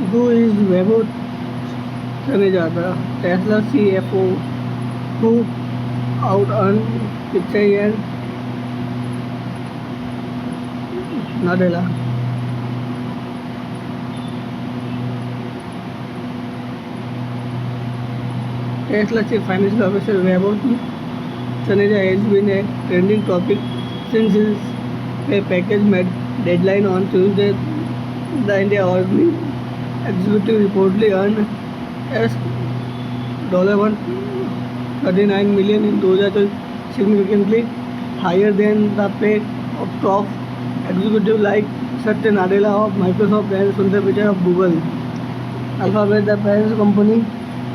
Who is Vaibhav Taneja, the Tesla CFO who out-earned Pichai and Nadella? Tesla Chief Financial Officer Vaibhav Taneja has been a trending topic since his pay package met deadline on Tuesday. The India Oil executive reportedly earned as $139 million in 2012, significantly higher than the pay of top executives like Satya Nadella of Microsoft and Sundar Pichai of Google. Alphabet, the parent company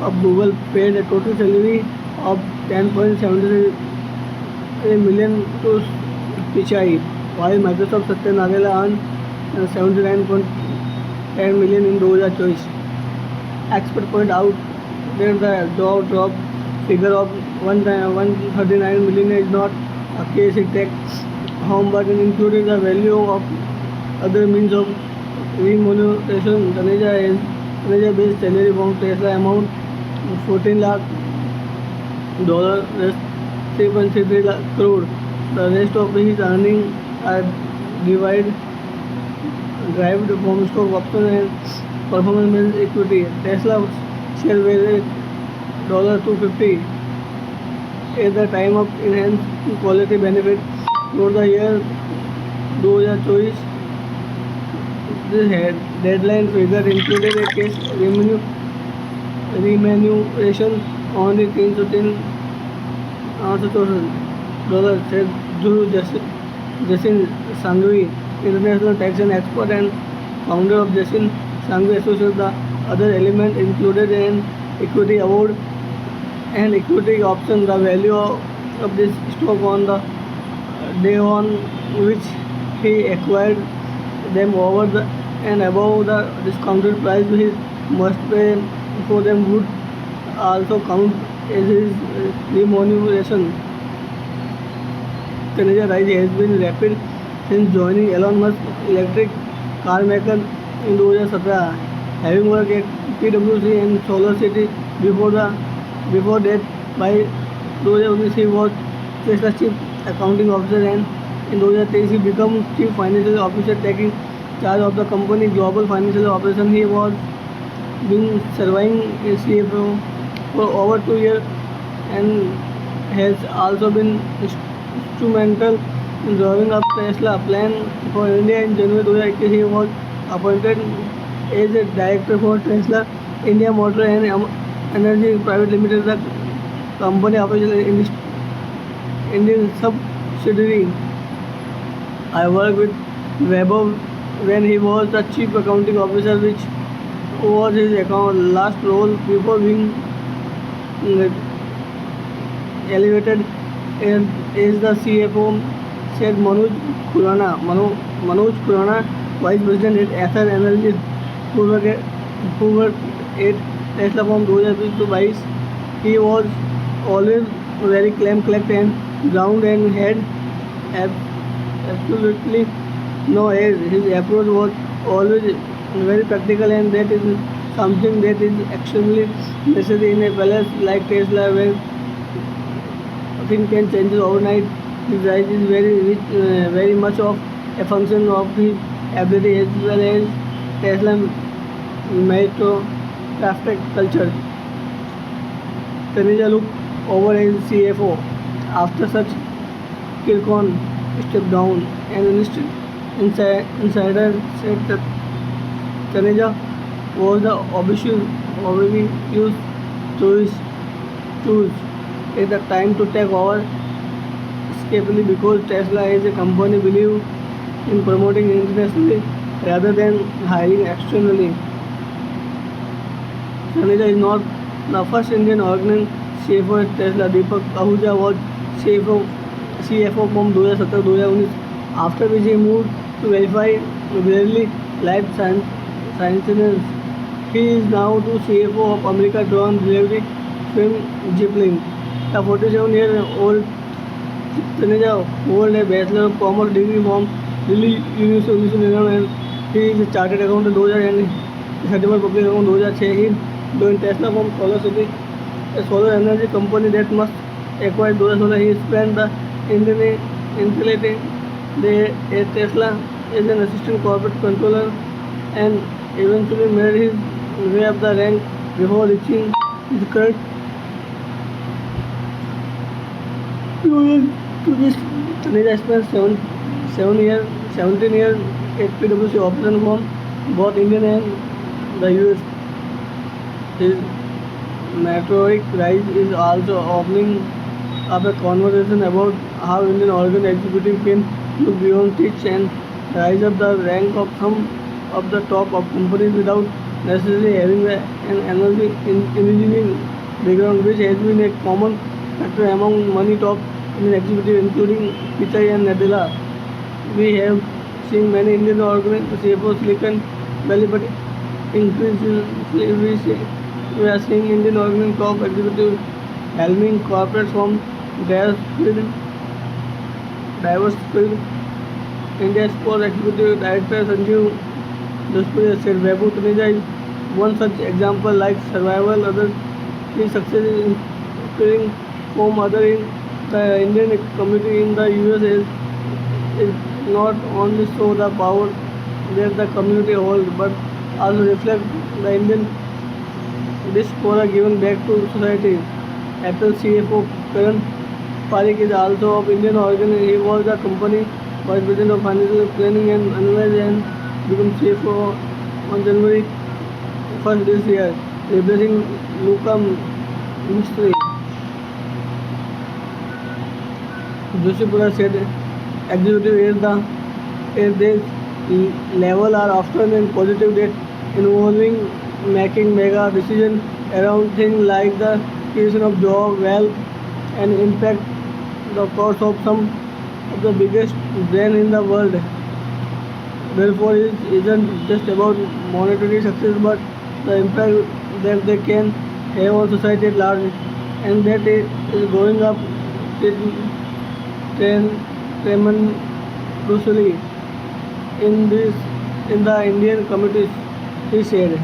of Google, paid a total salary of $10.73 million to Pichai, while Microsoft Satya Nadella earned $79.10 million in 2012. Experts point out that the jaw drop figure of 139 million is not a case it takes home but it included the value of other means of remuneration. Taneja based salary from Tesla amount $14 lakh, rest 3.33 lakh crore. The rest of his earnings are derived from stock option and performance-based equity. Tesla share value $250 at the time of enhanced quality benefit. For the year 2024, this deadline figure included a cash remuneration only $310 said Dhruv Jasin Sanghvi, international tax and expert and founder of Jasin Sanghvi Associates. The other element included an equity award and equity option. The value of this stock on the day on which he acquired them over and above the discounted price he must pay for them would also count as his remuneration. Taneja's rise has been rapid since joining Elon Musk electric car maker in 2017, having worked at PwC and SolarCity before that. By 2019 he was Tesla chief accounting officer and in 2023 he became chief financial officer taking charge of the company's global financial operation. He was been serving as CFO for over 2 years and has also been instrumental in drawing up Tesla plan for India. In January 2018, he was appointed as a director for Tesla India Motor and Energy Private Limited, the company operational in Indian subsidiary. I worked with Vaibhav when he was the chief accounting officer, which was his last role before being elevated as the CFO, said Manoj Khurana, Vice President at Ather Energy, who worked at Tesla from 2020 to 22. He was always very calm, collect and ground and had absolutely no edge. His approach was always very practical and that is something that is extremely necessary in a palace like Tesla where things can change overnight. His rise is very much of a function of his ability as well as Tesla meritocratic culture. Taneja looked over as CFO after such Kirkon stepped down. An insider said that Taneja was the obvious choice at the time to take over escapely because Tesla as a company believe in promoting internationally rather than hiring externally. Taneja is not the first Indian organic CFO at Tesla. Deepak Ahuja was CFO from 2017-2019, after which he moved to Verily Life Sciences. He is now the CFO of American drone delivery firm Zipline. The 47-year-old Taneja holds a Bachelor of Commerce degree from Delhi University and he is a chartered accountant. September public around 2006 in joined Tesla from Solar City, a solar energy company that must acquire Dora Solar. He spent the Indian intellecting at Tesla as an assistant corporate controller and eventually made his way up the rank before reaching his current position. To this, Taneja spent 17 years at PwC operation from both Indian and the US. His meteoric rise is also opening up a conversation about how Indian organ executive can look beyond teach and rise up the rank of some of the top of companies without necessarily having an energy engineering background, which has been a common factor among many top Indian executives, including Pichai and Nadella. We have seen many Indian organizations, CFO Silicon Valley, but increasingly we are seeing Indian organization top executives helming corporates from diverse fields. India's core executive director Sanjeev Joshpuri said Vaibhav Taneja is one such example. Like survival, others his success is inspiring from other in the Indian community in the US is not only show the power that the community holds, but also reflect the Indian diaspora given back to society. Apple CFO Karan Parikh is also of Indian origin. He was the company vice president of financial planning and analysis and became CFO on January 1st this year, replacing Luca Mistry. Joshipura said executives at this level are often in positive that involving making mega decisions around things like the creation of job, wealth, and impact the course of some of the biggest brands in the world. Therefore, it isn't just about monetary success, but the impact that they can have on society at large, and that it is growing up tremendously in the Indian communities, he said.